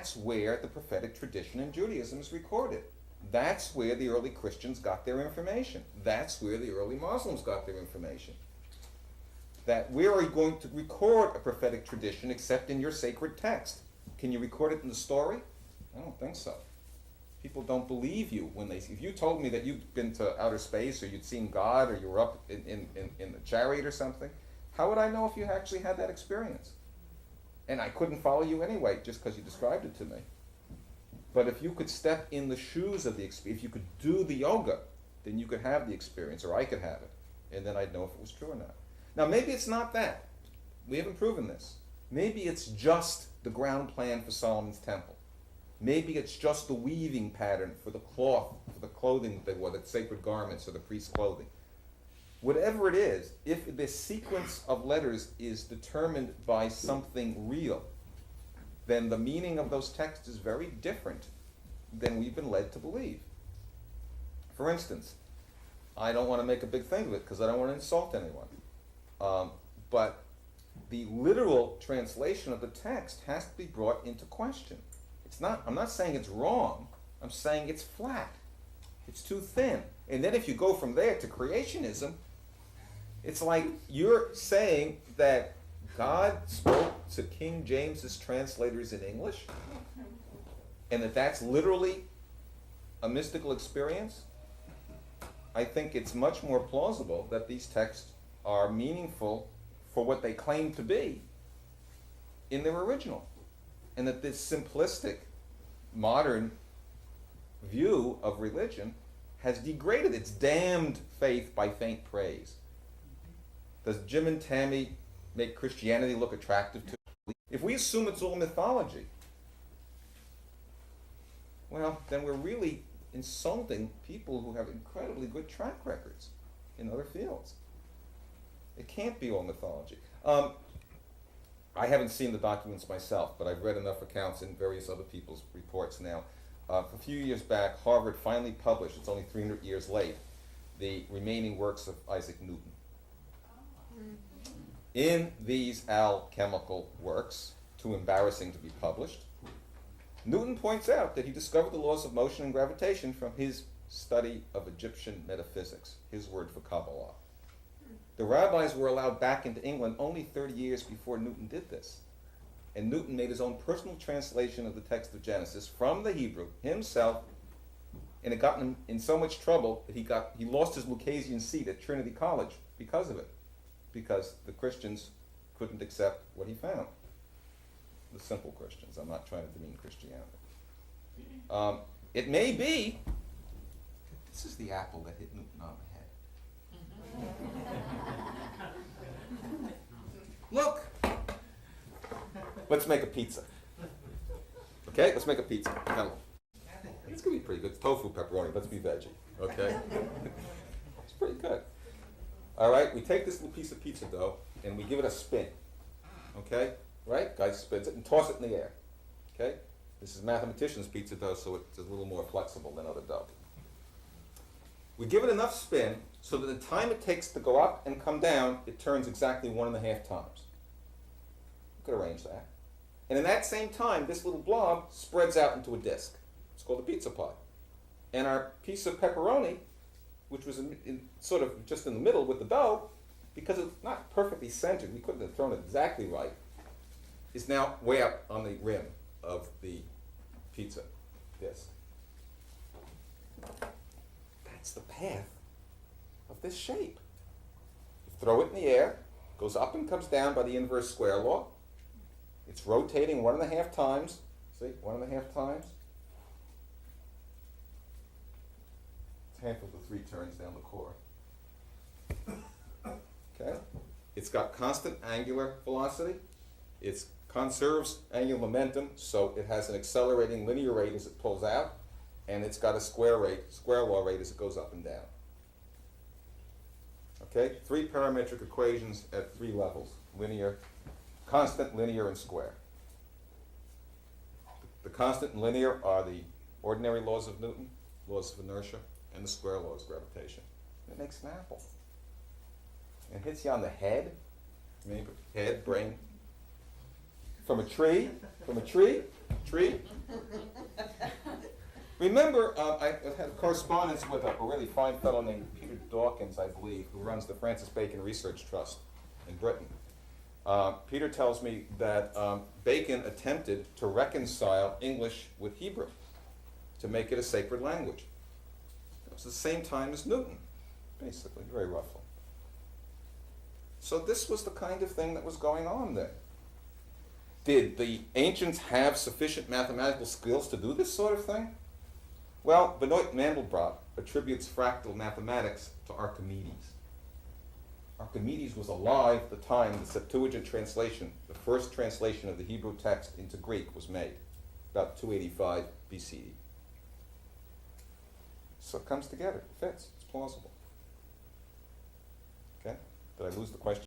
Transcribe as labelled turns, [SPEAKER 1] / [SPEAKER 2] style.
[SPEAKER 1] that's where the prophetic tradition in Judaism is recorded. That's where the early Christians got their information. That's where the early Muslims got their information. That where are you going to record a prophetic tradition except in your sacred text? Can you record it in the story? I don't think so. People don't believe you when they see. If you told me that you'd been to outer space or you'd seen God or you were up in the chariot or something, how would I know if you actually had that experience? And I couldn't follow you anyway just because you described it to me. But if you could step in the shoes of the experience, if you could do the yoga, then you could have the experience, or I could have it. And then I'd know if it was true or not. Now maybe it's not that. We haven't proven this. Maybe it's just the ground plan for Solomon's temple. Maybe it's just the weaving pattern for the cloth, for the clothing they wore, the sacred garments or the priest's clothing. Whatever it is, if this sequence of letters is determined by something real, then the meaning of those texts is very different than we've been led to believe. For instance, I don't want to make a big thing of it because I don't want to insult anyone. But the literal translation of the text has to be brought into question. I'm not saying it's wrong, I'm saying it's flat. It's too thin. And then if you go from there to creationism, it's like you're saying that God spoke to King James's translators in English, and that's literally a mystical experience. I think it's much more plausible that these texts are meaningful for what they claim to be in their original. And that this simplistic, modern view of religion has degraded. It's damned faith by faint praise. Does Jim and Tammy make Christianity look attractive to us? If we assume it's all mythology, well, then we're really insulting people who have incredibly good track records in other fields. It can't be all mythology. I haven't seen the documents myself, but I've read enough accounts in various other people's reports now. A few years back, Harvard finally published, it's only 300 years late, the remaining works of Isaac Newton. In these alchemical works, too embarrassing to be published, Newton points out that he discovered the laws of motion and gravitation from his study of Egyptian metaphysics, his word for Kabbalah. The rabbis were allowed back into England only 30 years before Newton did this. And Newton made his own personal translation of the text of Genesis from the Hebrew himself, and it got him in so much trouble that he lost his Lucasian seat at Trinity College because of it, because the Christians couldn't accept what he found. The simple Christians. I'm not trying to demean Christianity. It may be, this is the apple that hit Newton on the head. Look, let's make a pizza. Okay, let's make a pizza. Now, it's going to be pretty good. It's tofu pepperoni. Let's be veggie. Okay? It's pretty good. All right, we take this little piece of pizza dough and we give it a spin. Okay? Right? Guy spins it and toss it in the air. Okay? This is mathematician's pizza dough, so it's a little more flexible than other dough. We give it enough spin so that the time it takes to go up and come down, it turns exactly 1.5 times. You could arrange that. And in that same time, this little blob spreads out into a disc. It's called a pizza pie. And our piece of pepperoni, which was sort of just in the middle with the dough, because it's not perfectly centered, we couldn't have thrown it exactly right, is now way up on the rim of the pizza disc. That's the path of this shape. You throw it in the air, goes up and comes down by the inverse square law. It's rotating 1.5 times. See, 1.5 times. It's half of the 3 turns down the core. Okay? It's got constant angular velocity. It conserves angular momentum, so it has an accelerating linear rate as it pulls out, and it's got a square law rate as it goes up and down. Okay? 3 parametric equations at 3 levels: linear, constant, linear, and square. The constant and linear are the ordinary laws of Newton, laws of inertia, and the square laws of gravitation. It makes an apple. And hits you on the head, maybe head, brain. From a tree tree. Remember, I had correspondence with a really fine fellow named Peter Dawkins, I believe, who runs the Francis Bacon Research Trust in Britain. Peter tells me that Bacon attempted to reconcile English with Hebrew, to make it a sacred language. It was the same time as Newton, basically, very roughly. So this was the kind of thing that was going on there. Did the ancients have sufficient mathematical skills to do this sort of thing? Well, Benoit Mandelbrot attributes fractal mathematics to Archimedes. Archimedes was alive at the time the Septuagint translation, the first translation of the Hebrew text into Greek, was made, about 285 BCE. So it comes together, it fits, it's plausible. Okay? Did I lose the question?